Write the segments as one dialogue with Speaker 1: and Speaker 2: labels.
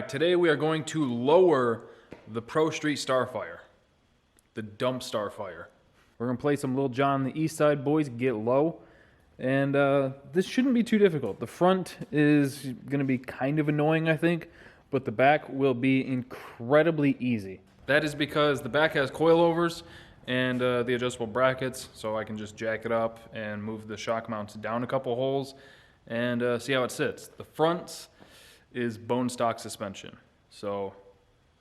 Speaker 1: Alright, today we are going to lower the Pro Street Starfire. The dump Starfire. We're going to play some Lil Jon and the East Side Boys, Get Low. And this shouldn't be too difficult. The front is going to be kind of annoying, I think, but the back will be incredibly easy. That is because the back has coilovers and the adjustable brackets, so I can just jack it up and move the shock mounts down a couple holes and see how it sits. The front is bone stock suspension, so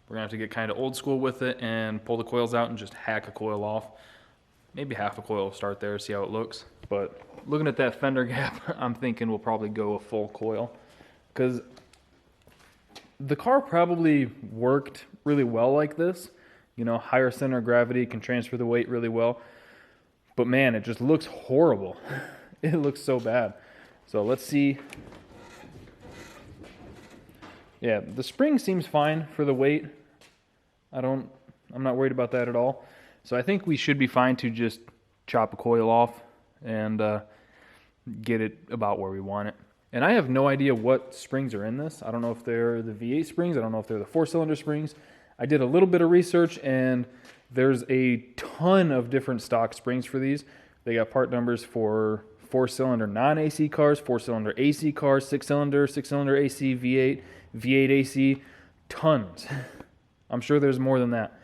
Speaker 1: we're gonna have to get kind of old school with it and pull the coils out and just hack a coil off. Maybe half a coil will start there, see how it looks. But looking at that fender gap, I'm thinking we'll probably go a full coil, because the car probably worked really well like this. You know, higher center of gravity, can transfer the weight really well. But man, it just looks horrible. It looks so bad. So let's see. Yeah, the spring seems fine for the weight. I'm not worried about that at all. So I think we should be fine to just chop a coil off and get it about where we want it. And I have no idea what springs are in this. I don't know if they're the V8 springs. I don't know if they're the 4-cylinder springs. I did a little bit of research, and there's a ton of different stock springs for these. They got part numbers for 4-cylinder non-AC cars, 4-cylinder AC cars, 6-cylinder, 6-cylinder AC, V8, V8 AC, tons. I'm sure there's more than that.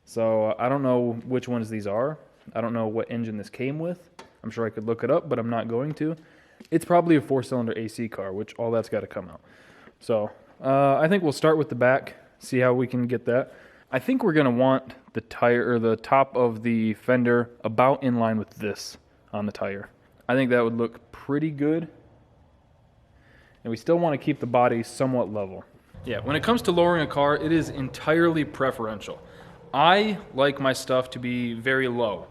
Speaker 1: So I don't know which ones these are. I don't know what engine this came with. I'm sure I could look it up, but I'm not going to. It's probably a 4-cylinder AC car, which all that's got to come out. So I think we'll start with the back, see how we can get that. I think we're going to want the tire, or the top of the fender, about in line with this on the tire. I think that would look pretty good. And we still want to keep the body somewhat level. Yeah, when it comes to lowering a car, it is entirely preferential. I like my stuff to be very low.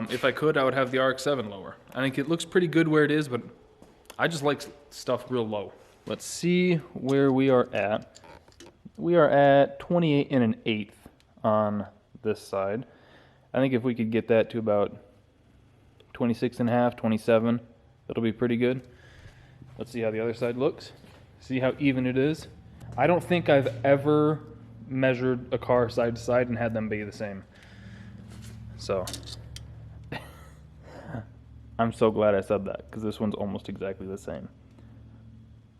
Speaker 1: If I could, I would have the RX-7 lower. I think it looks pretty good where it is, but I just like stuff real low. Let's see where we are at. We are at 28 1/8 on this side. I think if we could get that to about 26 1/2, 27, that'll be pretty good. Let's see how the other side looks. See how even it is. I don't think I've ever measured a car side to side and had them be the same. So I'm so glad I said that, because this one's almost exactly the same.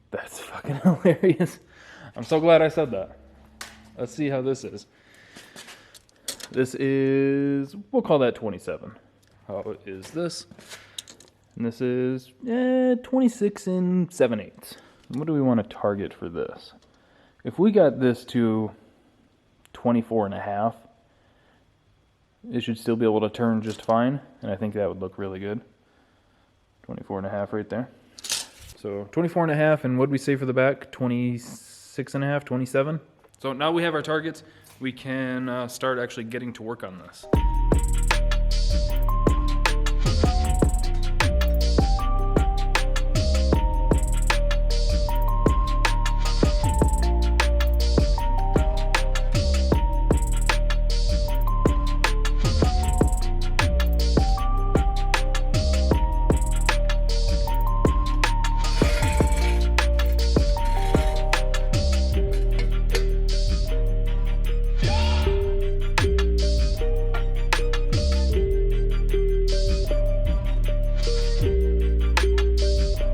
Speaker 1: That's fucking hilarious. I'm so glad I said that. Let's see how this is. This is, we'll call that 27. How is this? And this is 26 7/8. What do we want to target for this? If we got this to 24 1/2, it should still be able to turn just fine, and I think that would look really good. 24 1/2 right there. So 24 1/2, and what did we say for the back? 26 1/2, 27. So now we have our targets. We can start actually getting to work on this.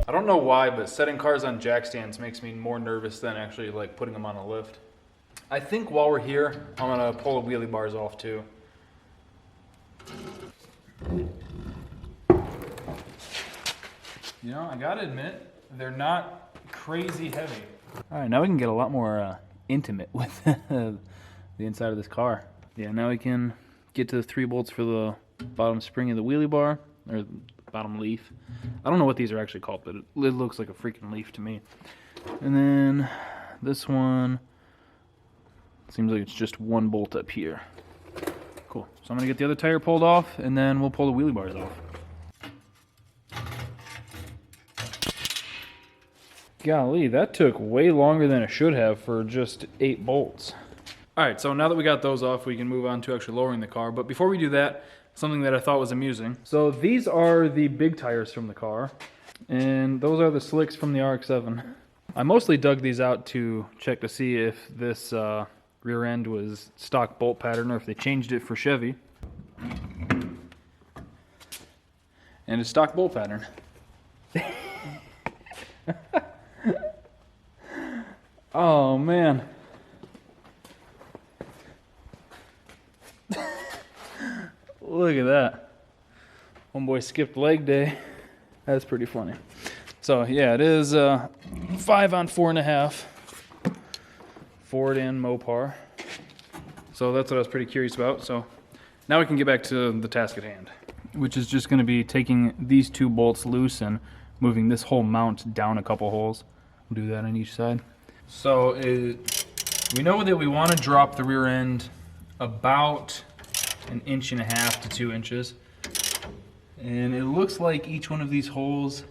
Speaker 1: I don't know why, but setting cars on jack stands makes me more nervous than actually like putting them on a lift. I think while we're here, I'm gonna pull the wheelie bars off too. You know, I gotta admit, they're not crazy heavy. All right, now we can get a lot more intimate with the inside of this car. Yeah, now we can get to the 3 bolts for the bottom spring of the wheelie bar, or bottom leaf. I don't know what these are actually called, but it looks like a freaking leaf to me. And then this one seems like it's just 1 bolt up here. Cool. So I'm gonna get the other tire pulled off, and then we'll pull the wheelie bars off. Golly, that took way longer than it should have for just 8 bolts. All right, so now that we got those off, we can move on to actually lowering the car. But before we do that, something that I thought was amusing. So these are the big tires from the car, and those are the slicks from the RX-7. I mostly dug these out to check to see if this rear end was stock bolt pattern or if they changed it for Chevy. And it's stock bolt pattern. Oh man. Look at that. Homeboy skipped leg day. That's pretty funny. So yeah, it is 5 on 4.5. Ford and Mopar. So that's what I was pretty curious about. So now we can get back to the task at hand, which is just going to be taking these 2 bolts loose and moving this whole mount down a couple holes. We'll do that on each side. So we know that we want to drop the rear end about 1.5 inches to 2 inches. And it looks like each one of these holes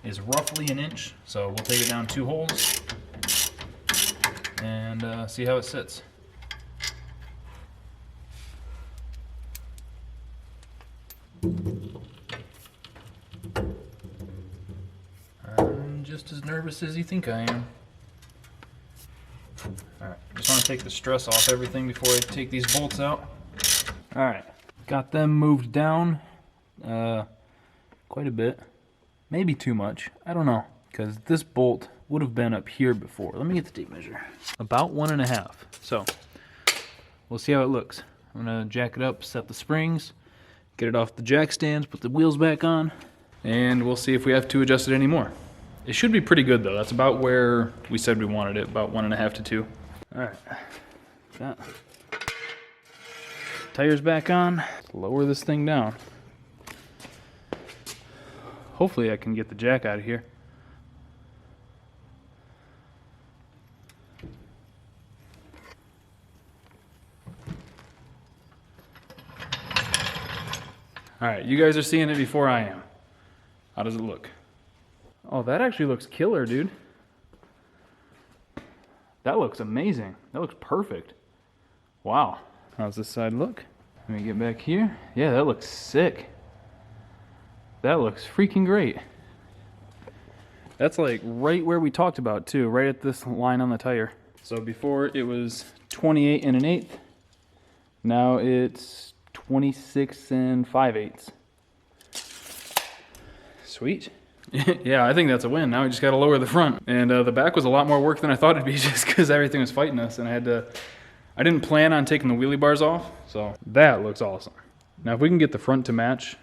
Speaker 1: is roughly 1 inch. So we'll take it down 2 holes and see how it sits. I'm just as nervous as you think I am. Alright, just want to take the stress off everything before I take these bolts out. Alright, got them moved down quite a bit. Maybe too much. I don't know, because this bolt would have been up here before. Let me get the tape measure. About 1.5. So, we'll see how it looks. I'm going to jack it up, set the springs, get it off the jack stands, put the wheels back on, and we'll see if we have to adjust it anymore. It should be pretty good though. That's about where we said we wanted it, about 1.5 to 2. Alright, got tires back on. Let's lower this thing down. Hopefully I can get the jack out of here. Alright, you guys are seeing it before I am. How does it look? Oh, that actually looks killer, dude. That looks amazing. That looks perfect. Wow. How's this side look? Let me get back here. Yeah, that looks sick. That looks freaking great. That's like right where we talked about too, right at this line on the tire. So before it was 28 1/8. Now it's 26 5/8. Sweet. Yeah, I think that's a win. Now we just got to lower the front. And the back was a lot more work than I thought it'd be just because everything was fighting us. And I didn't plan on taking the wheelie bars off. So that looks awesome. Now if we can get the front to match.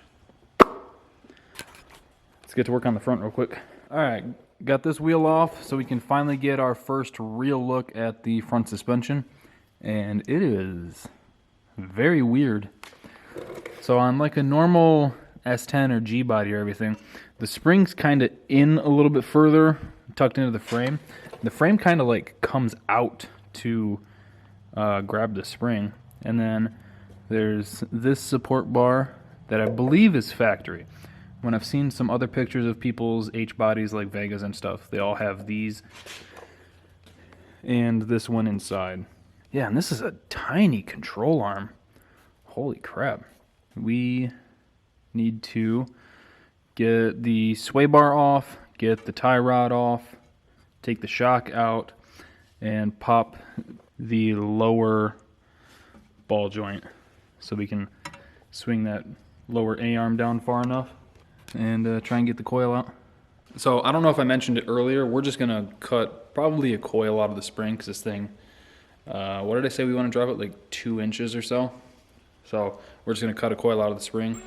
Speaker 1: Let's get to work on the front real quick. All right, got this wheel off so we can finally get our first real look at the front suspension. And it is very weird. So on like a normal S10 or G body or everything, the spring's kind of in a little bit further, tucked into the frame. The frame kind of like comes out to grab the spring. And then there's this support bar that I believe is factory. When I've seen some other pictures of people's H-bodies like Vegas and stuff, they all have these and this one inside. Yeah, and this is a tiny control arm. Holy crap. We need to get the sway bar off, get the tie rod off, take the shock out, and pop the lower ball joint so we can swing that lower A-arm down far enough and try and get the coil out. So I don't know if I mentioned it earlier, we're just going to cut probably a coil out of the spring because this thing, what did I say we want to drive it, like 2 inches or so? So we're just going to cut a coil out of the spring.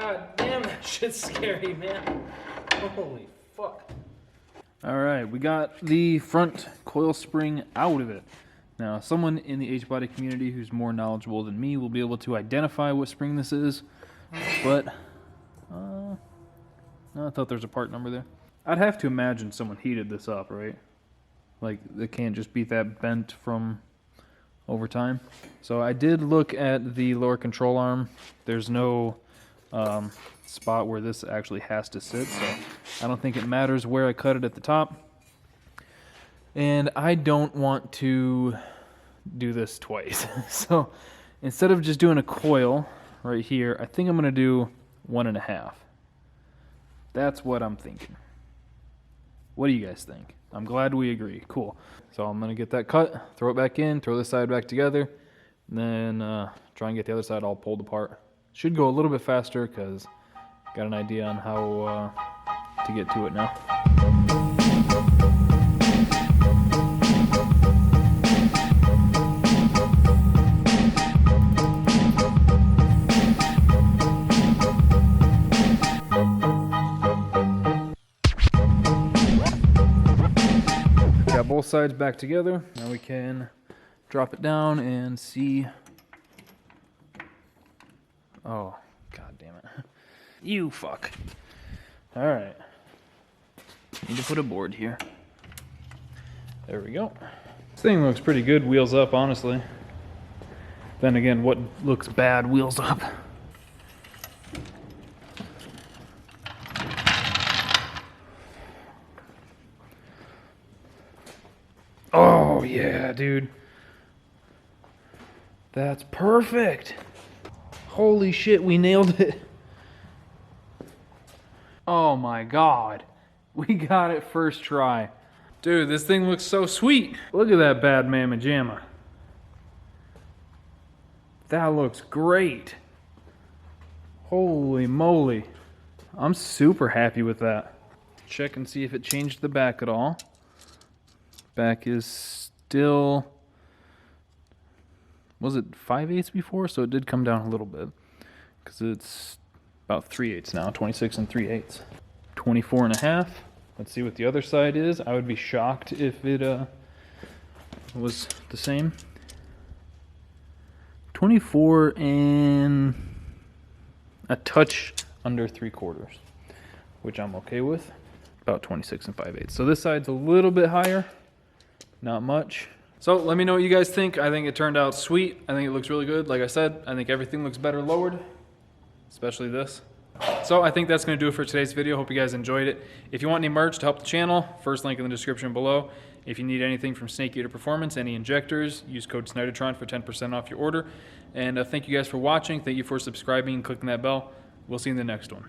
Speaker 1: God damn, that shit's scary, man. Holy fuck. Alright, we got the front coil spring out of it. Now, someone in the H-body community who's more knowledgeable than me will be able to identify what spring this is, but no, I thought there was a part number there. I'd have to imagine someone heated this up, right? Like, it can't just be that bent from over time. So I did look at the lower control arm. There's no spot where this actually has to sit, so I don't think it matters where I cut it at the top. And I don't want to do this twice. So instead of just doing a coil right here, I think I'm going to do 1.5. That's what I'm thinking. What do you guys think? I'm glad we agree. Cool. So I'm going to get that cut, throw it back in, throw this side back together, and then try and get the other side all pulled apart. Should go a little bit faster because got an idea on how to get to it now. Got both sides back together. Now we can drop it down and see. Oh, god damn it. You fuck. Alright. Need to put a board here. There we go. This thing looks pretty good, wheels up, honestly. Then again, what looks bad, wheels up. Oh, yeah, dude. That's perfect. Holy shit, we nailed it. Oh my god. We got it first try. Dude, this thing looks so sweet. Look at that bad mamma jamma. That looks great. Holy moly. I'm super happy with that. Check and see if it changed the back at all. Back is still, was it 5/8 before? So it did come down a little bit because it's about 3/8 now, 26 3/8. 24.5. Let's see what the other side is. I would be shocked if it was the same. 24 and a touch under 3/4, which I'm okay with. About 26 5/8. So this side's a little bit higher. Not much. So let me know what you guys think. I think it turned out sweet. I think it looks really good. Like I said, I think everything looks better lowered, especially this. So I think that's going to do it for today's video. Hope you guys enjoyed it. If you want any merch to help the channel, first link in the description below. If you need anything from Snake Eater Performance, any injectors, use code Snydertron for 10% off your order. And thank you guys for watching. Thank you for subscribing and clicking that bell. We'll see you in the next one.